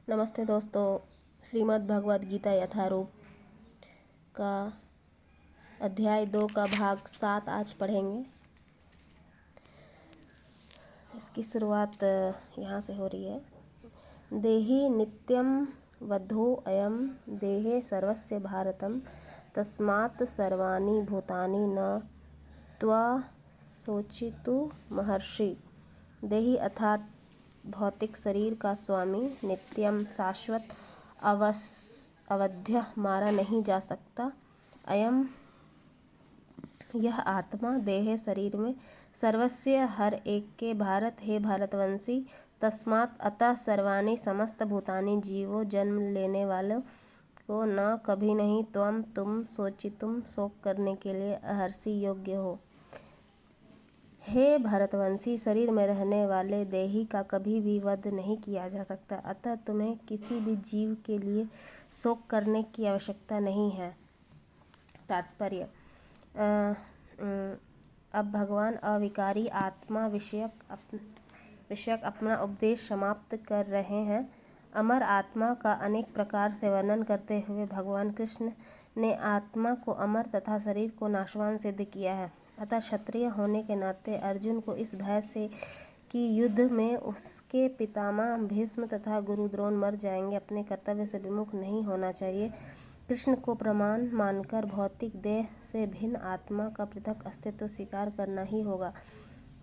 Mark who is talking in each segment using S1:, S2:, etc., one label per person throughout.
S1: नमस्ते दोस्तों। श्रीमद् भगवद गीता यथारूप का अध्याय 2 का भाग 7 आज पढ़ेंगे। इसकी शुरुआत यहाँ से हो रही है। देहि नित्यं वधो अयं देहे सर्वस्य भारतं तस्मात् सर्वाणि भूतानि न त्वा शोचितु महर्षि। देहि अर्थात भौतिक शरीर का स्वामी, नित्यम शाश्वत, अवध्य मारा नहीं जा सकता। अयम यह आत्मा देह शरीर में सर्वस्य हर एक के भारत है भारतवंशी। तस्मात् अतः सर्वाणि समस्त भूतानि जीवों जन्म लेने वालों को न कभी नहीं तुम सोचितुम शोक करने के लिए अहर्षि योग्य हो। हे भरतवंशी, शरीर में रहने वाले देही का कभी भी वध नहीं किया जा सकता, अतः तुम्हें किसी भी जीव के लिए शोक करने की आवश्यकता नहीं है। तात्पर्य। अब भगवान अविकारी आत्मा विषयक अपना उपदेश समाप्त कर रहे हैं। अमर आत्मा का अनेक प्रकार से वर्णन करते हुए भगवान कृष्ण ने आत्मा को अमर तथा शरीर को नाशवान सिद्ध किया है। अतः क्षत्रिय होने के नाते अर्जुन को इस भय से कि युद्ध में उसके पितामह भीष्म तथा गुरु द्रोण मर जाएंगे अपने कर्तव्य से विमुख नहीं होना चाहिए। कृष्ण को प्रमाण मानकर भौतिक देह से भिन्न आत्मा का पृथक अस्तित्व स्वीकार करना ही होगा।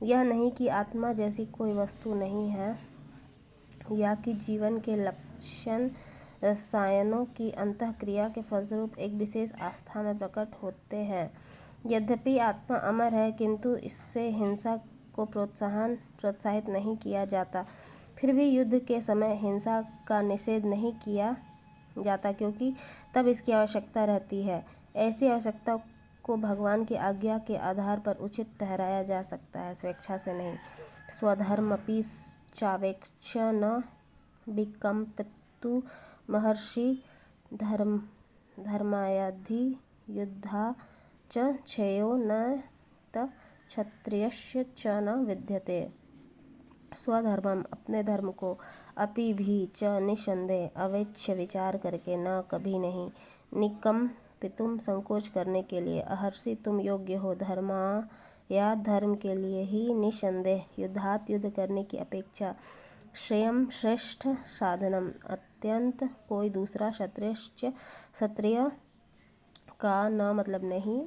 S1: यह नहीं कि आत्मा जैसी कोई वस्तु नहीं है या कि जीवन के लक्षण रसायनों की अंतःक्रिया के फलस्वरूप एक विशेष आस्था में प्रकट होते हैं। यद्यपि आत्मा अमर है, किंतु इससे हिंसा को प्रोत्साहित नहीं किया जाता। फिर भी युद्ध के समय हिंसा का निषेध नहीं किया जाता, क्योंकि तब इसकी आवश्यकता रहती है। ऐसी आवश्यकता को भगवान की आज्ञा के आधार पर उचित ठहराया जा सकता है, स्वेच्छा से नहीं। स्वधर्मपि चावेक्ष न विकम्पतु महर्षि धर्मायाधि युद्धा च क्षयो न त क्षत्रियस्य च न विद्यते। स्वधर्मम अपने धर्म को, अपि भी च निसंदेह अवेक्ष्य विचार करके, न कभी नहीं, निकम्पितुम संकोच करने के लिए, अहर्षि तुम योग्य हो, धर्मा या धर्म के लिए ही, निसंदेह युद्धात युद्ध करने की अपेक्षा, श्रेयम श्रेष्ठ साधनम अत्यंत कोई दूसरा क्षत्रिय का न मतलब नहीं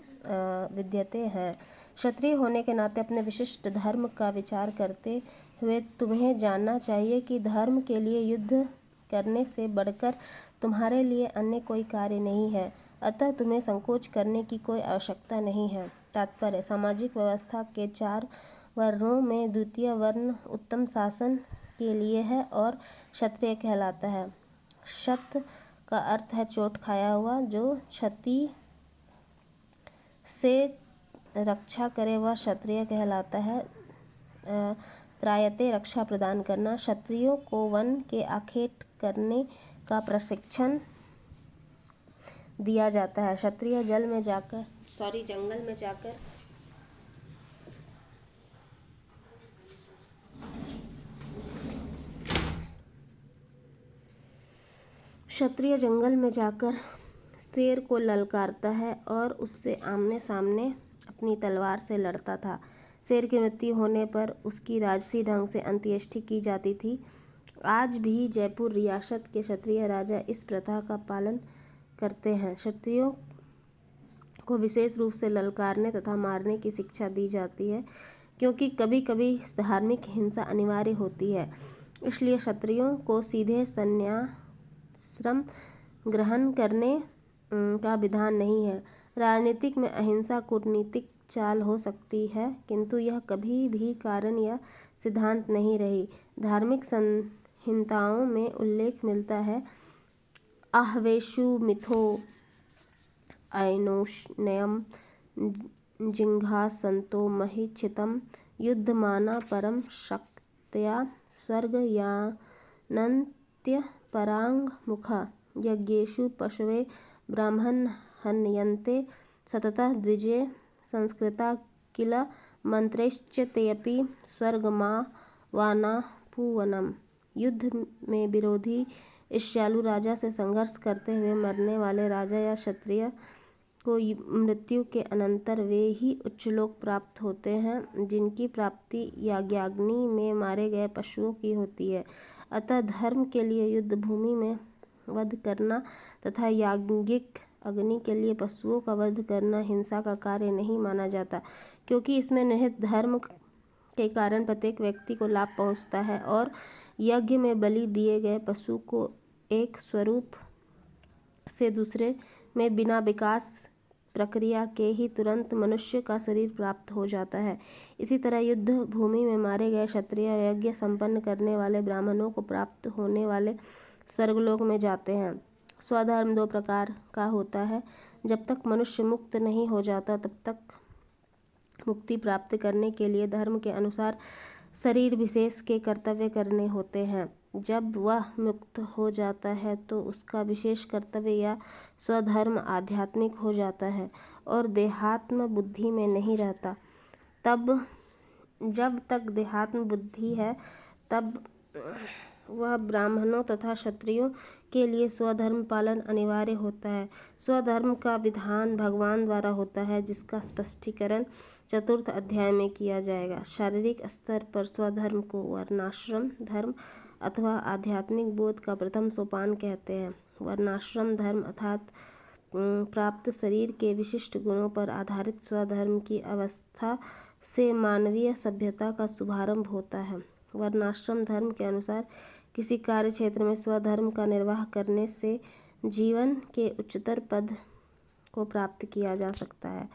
S1: विद्यते हैं। क्षत्रिय होने के नाते अपने विशिष्ट धर्म का विचार करते हुए तुम्हें जानना चाहिए कि धर्म के लिए युद्ध करने से बढ़कर तुम्हारे लिए अन्य कोई कार्य नहीं है, अतः तुम्हें संकोच करने की कोई आवश्यकता नहीं है। तात्पर्य। सामाजिक व्यवस्था के 4 वर्णों में द्वितीय वर्ण उत्तम शासन के लिए है और क्षत्रिय कहलाता है। क्षत का अर्थ है चोट खाया हुआ, जो क्षति से रक्षा करे वह क्षत्रिय कहलाता है। त्रायते रक्षा प्रदान करना। क्षत्रियों को वन के आखेट करने का प्रशिक्षण दिया जाता है। क्षत्रिय जंगल में जाकर शेर को ललकारता है और उससे आमने सामने अपनी तलवार से लड़ता था। शेर की मृत्यु होने पर उसकी राजसी ढंग से अंत्येष्टि की जाती थी। आज भी जयपुर रियासत के क्षत्रिय राजा इस प्रथा का पालन करते हैं। क्षत्रियों को विशेष रूप से ललकारने तथा मारने की शिक्षा दी जाती है, क्योंकि कभी कभी धार्मिक हिंसा अनिवार्य होती है। इसलिए क्षत्रियों को सीधे संन्यासाश्रम ग्रहण करने का विधान नहीं है। राजनीतिक में अहिंसा कूटनीतिक चाल हो सकती है, किंतु यह कभी भी कारण या सिद्धांत नहीं रही। धार्मिक संहिताओं में उल्लेख मिलता है, आह्वेषु मिथो ऐनोष्ण्यम जिघांसतो महिच्छितम युद्धमाना परम शक्त्या स्वर्गयानन्त्यपराङ्मुखा यज्ञेषु पशवे ब्राह्मण हन्यन्ते सततः द्विजे संस्कृता किल मंत्रैश्च तेऽपि स्वर्गमावानापुवनम्। युद्ध में विरोधी ईर्ष्यालु राजा से संघर्ष करते हुए मरने वाले राजा या क्षत्रिय को मृत्यु के अनंतर वे ही उच्चलोक प्राप्त होते हैं जिनकी प्राप्ति याज्ञाग्नि में मारे गए पशुओं की होती है। अतः धर्म के लिए युद्ध भूमि में वध करना तथा याज्ञिक अग्नि के लिए पशुओं का वध करना हिंसा का कार्य नहीं माना जाता, क्योंकि इसमें निहित धर्म के कारण प्रत्येक व्यक्ति को लाभ पहुंचता है और यज्ञ में बलि दिए गए पशु को एक स्वरूप से दूसरे में बिना विकास प्रक्रिया के ही तुरंत मनुष्य का शरीर प्राप्त हो जाता है। इसी तरह युद्ध भूमि में मारे गए क्षत्रिय यज्ञ संपन्न करने वाले ब्राह्मणों को प्राप्त होने वाले स्वर्गलोक में जाते हैं। स्वधर्म दो प्रकार का होता है। जब तक मनुष्य मुक्त नहीं हो जाता तब तक मुक्ति प्राप्त करने के लिए धर्म के अनुसार शरीर विशेष के कर्तव्य करने होते हैं। जब वह मुक्त हो जाता है तो उसका विशेष कर्तव्य या स्वधर्म आध्यात्मिक हो जाता है और देहात्म बुद्धि में नहीं रहता। तब जब तक देहात्म बुद्धि है तब वह ब्राह्मणों तथा क्षत्रियों के लिए स्वधर्म पालन अनिवार्य होता है। स्वधर्म का विधान भगवान द्वारा होता है, जिसका स्पष्टीकरण चतुर्थ अध्याय में किया जाएगा। शारीरिक स्तर पर स्वधर्म को वर्णाश्रम धर्म अथवा आध्यात्मिक बोध का प्रथम सोपान कहते हैं। वर्णाश्रम धर्म अर्थात प्राप्त शरीर के विशिष्ट गुणों पर आधारित स्वधर्म की अवस्था से मानवीय सभ्यता का शुभारंभ होता है। वर्णाश्रम धर्म के अनुसार किसी कार्य क्षेत्र में स्वधर्म का निर्वाह करने से जीवन के उच्चतर पद को प्राप्त किया जा सकता है।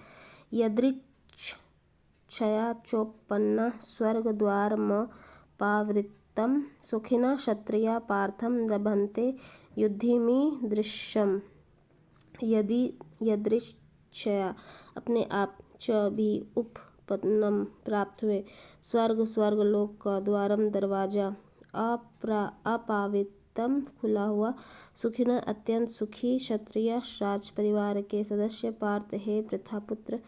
S1: यदृच्छया चोपन्ना स्वर्गद्वारमपावृत्तं सुखिनः क्षत्रिया पार्थं लभन्ते युद्धिमीदृशम्। यदि यदृच्छया अपने आप च भी उपपन्नम प्राप्त हुए स्वर्गलोक का द्वारम दरवाजा अपावितम खुला हुआ सुखिनः अत्यंत सुखी क्षत्रिय राज परिवार के सदस्य पार्थ हे प्रथापुत्र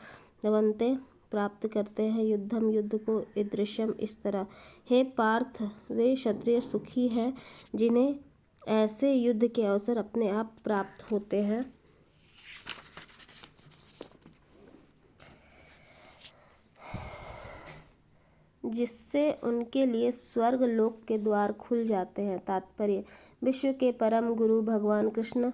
S1: लभन्ते प्राप्त करते हैं युद्धम युद्ध को ईदृशम इस तरह। हे पार्थ, वे क्षत्रिय सुखी हैं जिन्हें ऐसे युद्ध के अवसर अपने आप प्राप्त होते हैं जिससे उनके लिए स्वर्ग लोक के द्वार खुल जाते हैं। तात्पर्य: विश्व के परम गुरु भगवान कृष्ण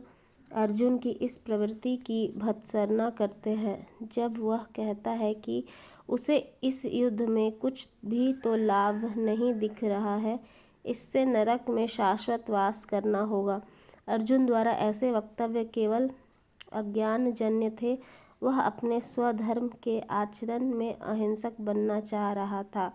S1: अर्जुन की इस प्रवृत्ति की भर्त्सना करते हैं जब वह कहता है कि उसे इस युद्ध में कुछ भी तो लाभ नहीं दिख रहा है, इससे नरक में शाश्वत वास करना होगा। अर्जुन द्वारा ऐसे वक्तव्य केवल अज्ञानजन्य थे। वह अपने स्वधर्म के आचरण में अहिंसक बनना चाह रहा था,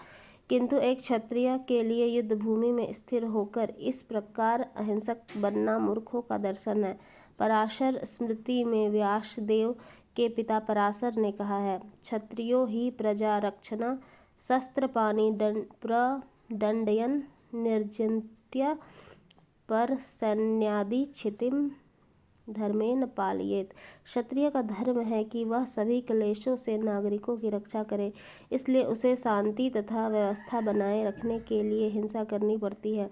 S1: किंतु एक क्षत्रिय के लिए युद्ध भूमि में स्थिर होकर इस प्रकार अहिंसक बनना मूर्खों का दर्शन है। पराशर स्मृति में व्यासदेव के पिता पराशर ने कहा है, क्षत्रियो ही प्रजा रक्षणा शस्त्रपाणि प्रदंडयन् निर्जित्य पर सैन्यादि क्षितिम धर्मेण पालयेत। क्षत्रिय का धर्म है कि वह सभी क्लेशों से नागरिकों की रक्षा करे, इसलिए उसे शांति तथा व्यवस्था बनाए रखने के लिए हिंसा करनी पड़ती है।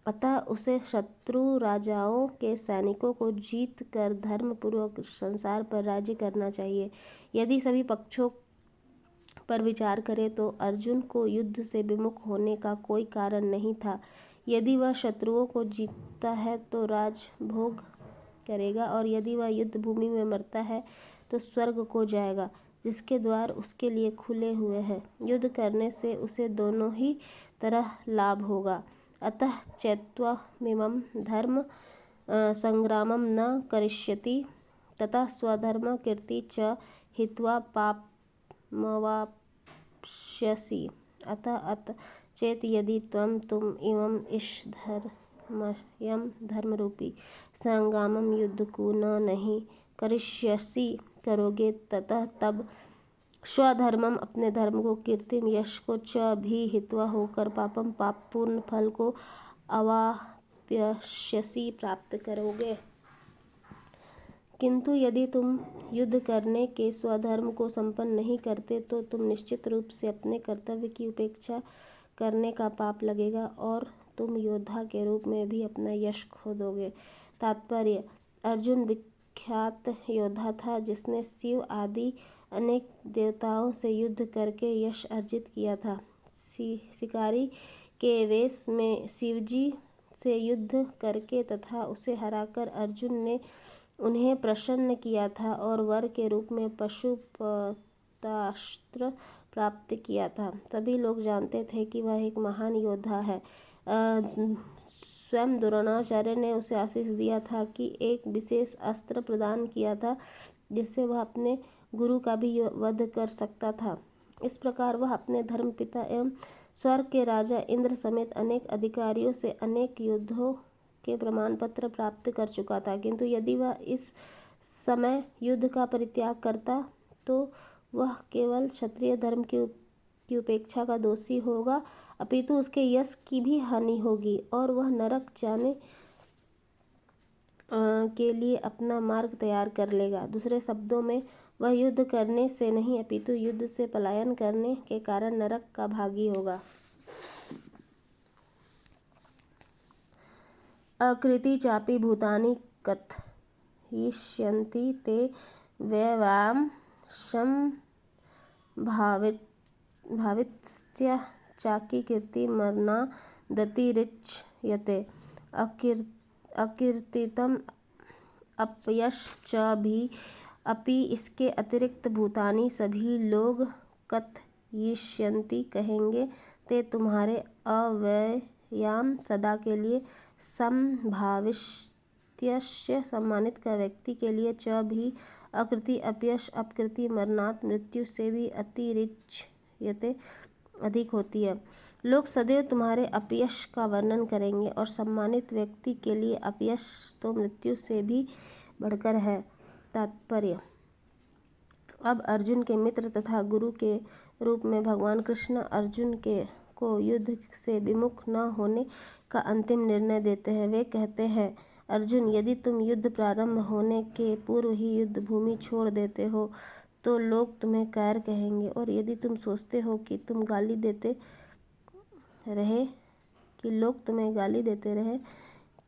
S1: अतः उसे शत्रु राजाओं के सैनिकों को जीत कर धर्मपूर्वक संसार पर राज्य करना चाहिए। यदि सभी पक्षों पर विचार करें तो अर्जुन को युद्ध से विमुख होने का कोई कारण नहीं था। यदि वह शत्रुओं को जीतता है तो राजभोग करेगा और यदि वह युद्ध भूमि में मरता है तो स्वर्ग को जाएगा, जिसके द्वार उसके लिए खुले हुए हैं। युद्ध करने से उसे दोनों ही तरह लाभ होगा। अतः चैत्वमिमं धर्म संग्रामं न करिष्यति तथा स्वधर्म कीर्ति च हित्वा पापमवाप्स्यसि। अतः चेत यदि त्वं तुम इमं ईशधर्मयं धर्मरूपी संग्रामं युद्ध को नहीं करिष्यसि करोगे ततः तब स्वधर्मम अपने धर्म को कीर्तिम यश को च भी हित्वा होकर पापम पाप पूर्ण फल को अवाप्स्यसि प्राप्त करोगे। किंतु यदि तुम युद्ध करने के स्वधर्म को संपन्न नहीं करते तो तुम निश्चित रूप से अपने कर्तव्य की उपेक्षा करने का पाप लगेगा और तुम योद्धा के रूप में भी अपना यश खो दोगे। तात्पर्य: अर्जुन विख्यात योद्धा था जिसने शिव आदि अनेक देवताओं से युद्ध करके यश अर्जित किया था। शिकारी के वेश में शिवजी से युद्ध करके तथा उसे हराकर अर्जुन ने उन्हें प्रसन्न किया था और वर के रूप में पाशुपतास्त्र प्राप्त किया था। सभी लोग जानते थे कि वह एक महान योद्धा है। स्वयं द्रोणाचार्य ने उसे आशीष दिया था कि एक विशेष अस्त्र प्रदान किया था जिससे वह अपने गुरु का भी वध कर सकता था। इस प्रकार वह अपने धर्मपिता एवं स्वर्ग के राजा इंद्र समेत अनेक अधिकारियों से अनेक युद्धों के प्रमाण पत्र प्राप्त कर चुका था। किंतु यदि वह इस समय युद्ध का परित्याग करता तो वह केवल क्षत्रिय धर्म की उपेक्षा का दोषी होगा, अपितु उसके यश की भी हानि होगी और वह नरक जाने के लिए अपना मार्ग तैयार कर लेगा। दूसरे शब्दों में वह युद्ध करने से नहीं अपितु युद्ध से पलायन करने के कारण नरक का भागी होगा। अकृति चापि भूतानि कथयिष्यन्ति ते वैवां संभावितस्य चाकी कीर्ति मरणादतिरिच्यते। अकीर्तितम अपयश च भी अपि इसके अतिरिक्त भूतानि सभी लोग कथयिष्यन्ति कहेंगे ते तुम्हारे अव्ययाम सदा के लिए संभावितस्य सम्मानित का व्यक्ति के लिए च भी अकृति अपयश अपकृति मरणात् मृत्यु से भी अतिरिच्यते अधिक होती है। लोग सदैव तुम्हारे अपयश का वर्णन करेंगे और सम्मानित व्यक्ति के लिए अपयश तो मृत्यु से भी बढ़कर है। तात्पर्य: अब अर्जुन के मित्र तथा गुरु के रूप में भगवान कृष्ण अर्जुन को युद्ध से विमुख न होने का अंतिम निर्णय देते हैं। वे कहते हैं, अर्जुन, यदि तुम युद्ध प्रारंभ होने के पूर्व ही युद्ध भूमि छोड़ देते हो तो लोग तुम्हें कायर कहेंगे, और यदि तुम सोचते हो कि लोग तुम्हें गाली देते रहे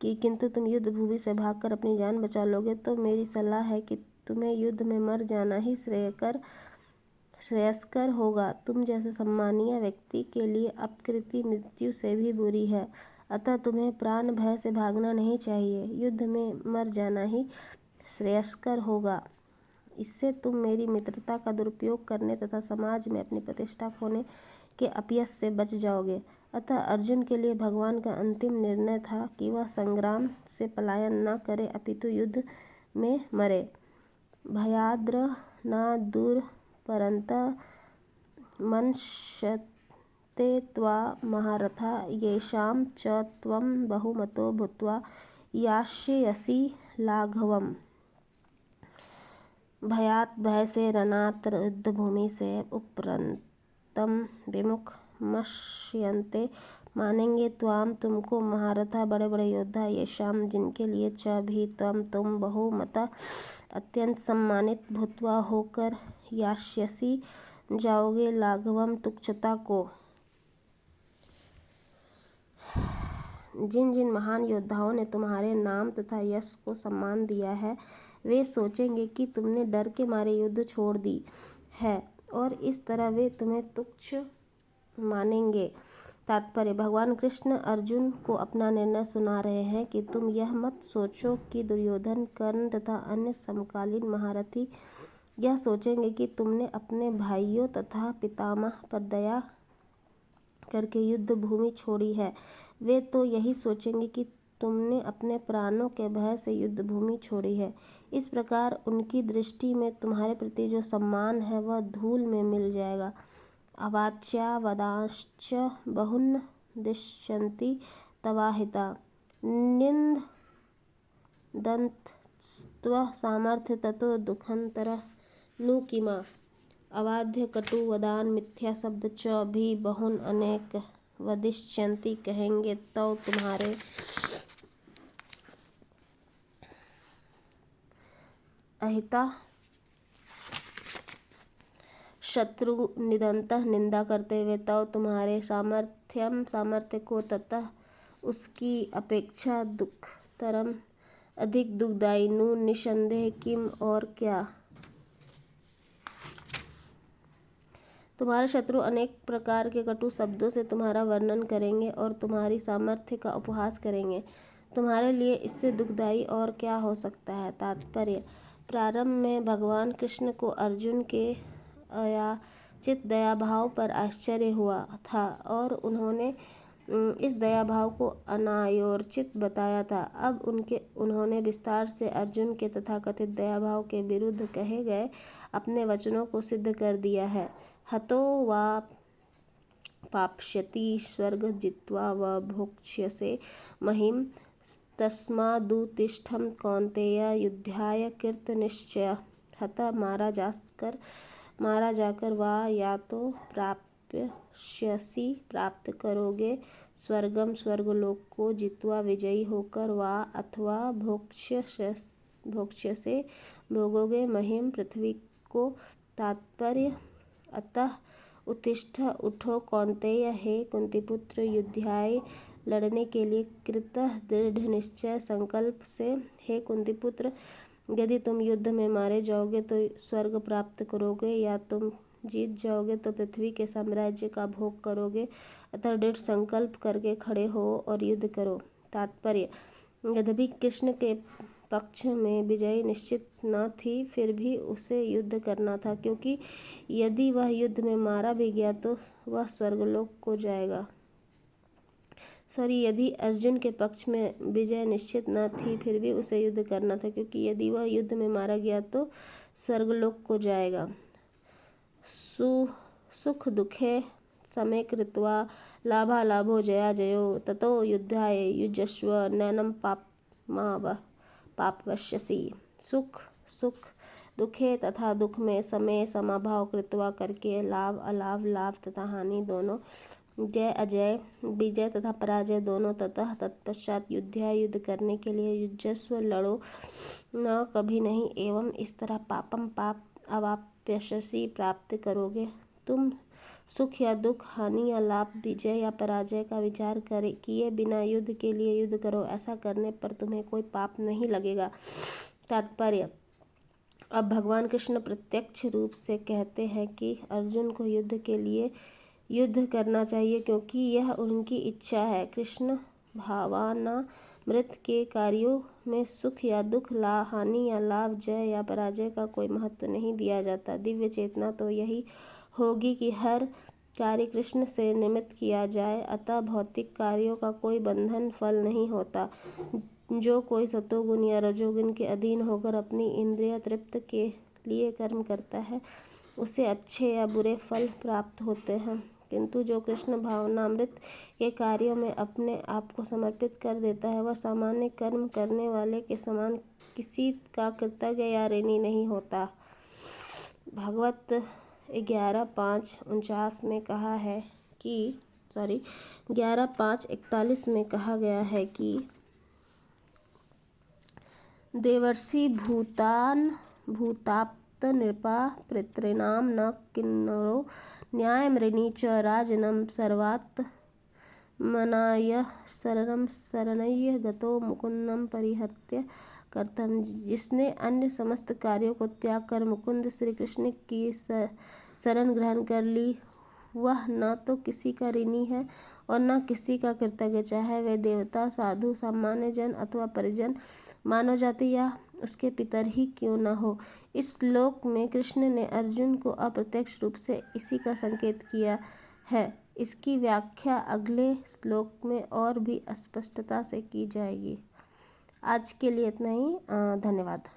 S1: कि किंतु तुम युद्ध भूमि से भागकर अपनी जान बचा लोगे, तो मेरी सलाह है कि तुम्हें युद्ध में मर जाना ही श्रेयस्कर होगा। तुम जैसे सम्मानीय व्यक्ति के लिए अपकृति मृत्यु से भी बुरी है, अतः तुम्हें प्राण भय से भागना नहीं चाहिए, युद्ध में मर जाना ही श्रेयस्कर होगा। इससे तुम मेरी मित्रता का दुरुपयोग करने तथा समाज में अपनी प्रतिष्ठा खोने के अपयश से बच जाओगे। अतः अर्जुन के लिए भगवान का अंतिम निर्णय था कि वह संग्राम से पलायन न करे अपितु युद्ध में मरे। भयाद्र न दूरपरन्तः मन्यन्ते त्वा महारथा येषां च त्वं बहुमतो भूत्वा यास्यसि लाघवम्। भयात भय से, रणात युद्ध भूमि से, उपरन्तम विमुख, मन्यन्ते मानेंगे, त्वाम तुमको, महारथा बड़े बड़े योद्धा, येषाम जिनके लिए, च भी तुम बहुमतः अत्यंत सम्मानित, भूत्वा होकर, यास्यसि जाओगे, लाघवम तुच्छता को। जिन जिन महान योद्धाओं ने तुम्हारे नाम तथा यश को सम्मान दिया है वे सोचेंगे कि तुमने डर के मारे युद्ध छोड़ दी है और इस तरह वे तुम्हें तुच्छ मानेंगे। तात्पर्य: भगवान कृष्ण अर्जुन को अपना निर्णय सुना रहे हैं कि तुम यह मत सोचो कि दुर्योधन, कर्ण तथा अन्य समकालीन महारथी यह सोचेंगे कि तुमने अपने भाइयों तथा पितामह पर दया करके युद्ध भूमि छोड़ी है। वे तो यही सोचेंगे कि तुमने अपने प्राणों के भय से युद्ध भूमि छोड़ी है। इस प्रकार उनकी दृष्टि में तुम्हारे प्रति जो सम्मान है वह धूल में मिल जाएगा। अवाच्या वदांश्च बहुन्न दिश्यन्ति तवाहिता निन्दन्तस्त्व सामर्थ्य ततो दुःखतरः नु किमा। अवाध्य कटु वदान मिथ्या शब्द च भी बहुन अनेक वदिष्यन्ति कहेंगे तो तुम्हारे अहिता शत्रु निदंतः निंदा करते हुए तो तुम्हारे सामर्थ्य को ततः उसकी अपेक्षा दुःखतरम अधिक दुखदायी नु निसंदेह किम और क्या। तुम्हारे शत्रु अनेक प्रकार के कटु शब्दों से तुम्हारा वर्णन करेंगे और तुम्हारी सामर्थ्य का उपहास करेंगे। तुम्हारे लिए इससे दुखदायी और क्या हो सकता है। तात्पर्य: प्रारंभ में भगवान कृष्ण को अर्जुन के अयाचित दयाभाव पर आश्चर्य हुआ था और उन्होंने इस दयाभाव को अनायोचित बताया था। अब उन्होंने विस्तार से अर्जुन के तथाकथित दयाभाव के विरुद्ध कहे गए अपने वचनों को सिद्ध कर दिया है। हतो वा पाप्स्यति स्वर्ग जित्वा व भोक्ष्यसे महिम तस्मादुत्तिष्ठ कौन्तेय युद्धाय कृतनिश्चय। हता मारा जाकर वा या तो प्राप्स्यसि प्राप्त करोगे स्वर्गम स्वर्गलोक को जित्वा विजयी होकर वा अथवा भोक्ष्यसे भोगोगे महिम पृथ्वी को। तात्पर्य: अतः उत्तिष्ठ उठो कौन्तेय, हे कुंतीपुत्र, युद्धाय लड़ने के लिए कृतः दृढ़ निश्चय संकल्प से। हे कुंतीपुत्र, यदि तुम युद्ध में मारे जाओगे तो स्वर्ग प्राप्त करोगे या तुम जीत जाओगे तो पृथ्वी के साम्राज्य का भोग करोगे। अतः दृढ़ संकल्प करके खड़े हो और युद्ध करो। तात्पर्य: यद्यपि कृष्ण के पक्ष में विजय निश्चित न थी, फिर भी उसे युद्ध करना था, क्योंकि यदि वह युद्ध में मारा भी गया तो वह स्वर्गलोक को जाएगा। यदि अर्जुन के पक्ष में विजय निश्चित न थी, फिर भी उसे युद्ध करना था, क्योंकि यदि वह युद्ध में मारा गया तो स्वर्गलोक को जाएगा। सुख दुखे समे कृत्वा लाभालाभो जया जयो ततो युद्धाय युज्यस्व नैनं पापयिष्यसि। सुख दुखे तथा दुख में समय समभाव कृत्वा करके लाभ अलाभ, लाभ तथा हानि दोनों, जय अजय, विजय तथा पराजय दोनों, ततः तत्पश्चात युद्धाय युद्ध करने के लिए युज्यस्व लड़ो, न कभी नहीं, एवं इस तरह पापम पाप अवाप्यसि प्राप्त करोगे। तुम सुख या दुख, हानि या लाभ, विजय या पराजय का विचार किए बिना युद्ध के लिए युद्ध करो। ऐसा करने पर तुम्हें कोई पाप नहीं लगेगा। तात्पर्य: अब भगवान कृष्ण प्रत्यक्ष रूप से कहते हैं कि अर्जुन को युद्ध के लिए युद्ध करना चाहिए, क्योंकि यह उनकी इच्छा है। कृष्ण भावनामृत के कार्यों में सुख या दुख, हानि या लाभ, जय या पराजय का कोई महत्व नहीं दिया जाता। दिव्य चेतना तो यही होगी कि हर कार्य कृष्ण से निमित्त किया जाए। अतः भौतिक कार्यों का कोई बंधन फल नहीं होता। जो कोई सतोगुण या रजोगुण के अधीन होकर अपनी इंद्रिय तृप्ति के लिए कर्म करता है, उसे अच्छे या बुरे फल प्राप्त होते हैं, किंतु जो कृष्ण भावनामृत के कार्यों में अपने आप को समर्पित कर देता है, वह सामान्य कर्म करने वाले के समान किसी का कृतज्ञ या ऋणी नहीं होता। भागवत 11:5-49 में कहा है कि 11:5-41 में कहा गया है कि देवर्षि भूताप्त नृपा पितॄणां न किन्नरो न्यायमृणी च राजनं सर्वात्मनाय शरणय गतो मुकुन्दं परिहर्त्य कर्तव्यम्। जिसने अन्य समस्त कार्यों को त्याग कर मुकुंद श्री कृष्ण की शरण ग्रहण कर ली, वह न तो किसी का ऋणी है और न किसी का कृतज्ञ, चाहे वे देवता, साधु, सामान्य जन अथवा परिजन, मानव जाति या उसके पितर ही क्यों न हो। इस श्लोक में कृष्ण ने अर्जुन को अप्रत्यक्ष रूप से इसी का संकेत किया है। इसकी व्याख्या अगले श्लोक में और भी स्पष्टता से की जाएगी। आज के लिए इतना ही। धन्यवाद।